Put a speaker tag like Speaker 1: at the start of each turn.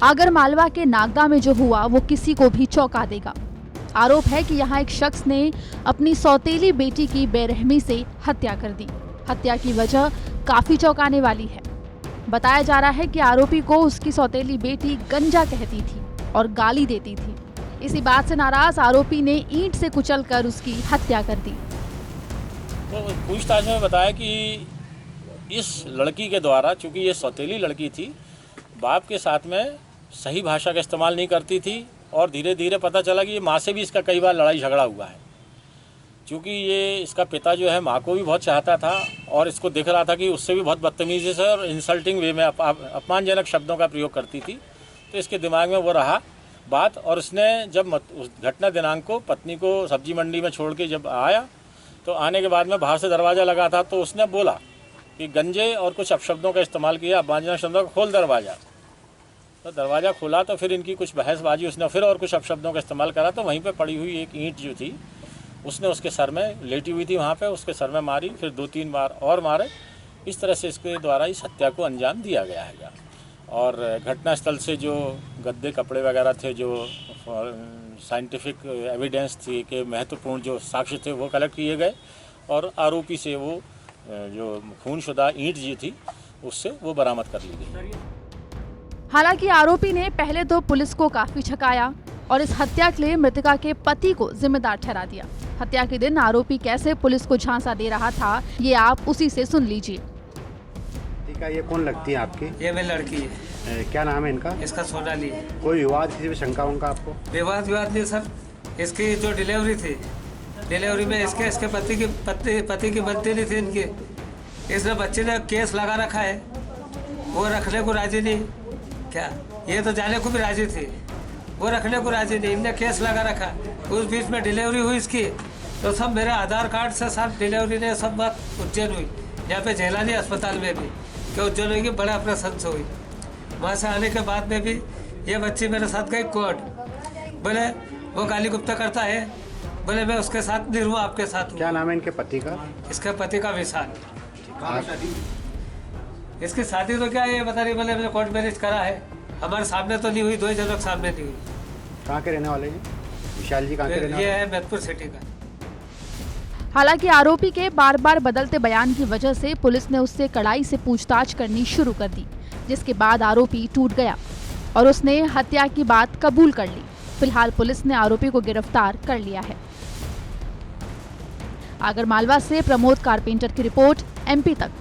Speaker 1: आगरमालवा के नागदा में जो हुआ वो किसी को भी चौंका देगा। आरोप है कि यहाँ एक शख्स ने अपनी सौतेली बेटी की बेरहमी से हत्या कर दी। हत्या की वजह काफी चौंकाने वाली है। बताया जा रहा है कि आरोपी को उसकी सौतेली बेटी गंजा कहती थी और गाली देती थी। इसी बात से नाराज आरोपी ने ईंट से कुचलकर उसकी हत्या कर दी।
Speaker 2: तो पूछताछ में बताया कि इस लड़की के द्वारा, चूँकि ये सौतेली लड़की थी, बाप के साथ में सही भाषा का इस्तेमाल नहीं करती थी और धीरे धीरे पता चला कि ये माँ से भी इसका कई बार लड़ाई झगड़ा हुआ है। चूँकि ये इसका पिता जो है माँ को भी बहुत चाहता था और इसको दिख रहा था कि उससे भी बहुत बदतमीजी से और इंसल्टिंग वे में अपमानजनक शब्दों का प्रयोग करती थी। तो इसके दिमाग में वो रहा बात और उसने जब उस घटना दिनांक को पत्नी को सब्जी मंडी में छोड़ के जब आया तो आने के बाद में बाहर से दरवाज़ा लगा था तो उसने बोला कि गंजे और कुछ अपशब्दों का इस्तेमाल किया, अपमानजनक शब्दों का, खोल दरवाज़ा। तो दरवाज़ा खोला तो फिर इनकी कुछ बहसबाजी, उसने फिर और कुछ अपशब्दों का इस्तेमाल करा। तो वहीं पे पड़ी हुई एक ईंट जो थी उसने उसके सर में, लेटी हुई थी वहाँ पे, उसके सर में मारी, फिर 2-3 बार और मारे। इस तरह से इसके द्वारा इस हत्या को अंजाम दिया गया है। और घटनास्थल से जो गद्दे कपड़े वगैरह थे, जो साइंटिफिक एविडेंस थी कि महत्वपूर्ण जो साक्ष्य थे वो कलेक्ट किए गए और आरोपी से वो जो खूनशुदा ईंट जी थी उससे वो बरामद कर ली गई।
Speaker 1: हालांकि आरोपी ने पहले तो पुलिस को काफी छकाया और इस हत्या के लिए मृतका के पति को जिम्मेदार ठहरा दिया। हत्या के दिन आरोपी कैसे पुलिस को झांसा दे रहा था ये आप उसी से सुन लीजिए।
Speaker 3: ये कौन लगती है आपकी?
Speaker 4: ये मेरी लड़की है।
Speaker 3: क्या नाम है इनका?
Speaker 4: इसका सोनाली है।
Speaker 3: कोई विवाद, किसी भी शंका उनका आपको?
Speaker 4: विवाद नहीं सर। इसकी जो डिलीवरी थी, डिलीवरी में इसके पति की बनती नहीं थी इनकी। इसने बच्चे ने केस लगा रखा है, वो रखने को राजी नहीं। क्या ये तो जाने को भी राजी थी, वो रखने को राजी नहीं। इनने केस लगा रखा। उस बीच में डिलीवरी हुई इसकी तो सब मेरे आधार कार्ड से सब डिलीवरी ने सब बात उज्जैन हुई, यहाँ पे झेलानी अस्पताल में भी कि उज्जैन हुई कि बड़ा ऑपरेशन से हुई। वहाँ से आने के बाद में भी ये बच्ची मेरे साथ गई कोर्ट। बोले वो गाली गुप्ता करता है, बोले मैं उसके साथ नहीं हूँ, आपके साथ हूँ।
Speaker 3: क्या नाम है इनके पति का?
Speaker 4: इसके पति का विशाल। इसकी शादी तो क्या है ये बता रही, बोले मैंने कोर्ट मैरिज करा है, हमारे सामने तो नहीं हुई, 2 जनों के सामने नहीं हुई।
Speaker 3: कहाँ के रहने वाले हैं विशाल जी? कहाँ के रहने वाले?
Speaker 4: ये है मैदपुर सिटी का।
Speaker 1: हालांकि आरोपी के बार बार बदलते बयान की वजह से पुलिस ने उससे कड़ाई से पूछताछ करनी शुरू कर दी, जिसके बाद आरोपी टूट गया और उसने हत्या की बात कबूल कर ली। फिलहाल पुलिस ने आरोपी को गिरफ्तार कर लिया है। आगरमालवा से प्रमोद कारपेंटर की रिपोर्ट, MP तक।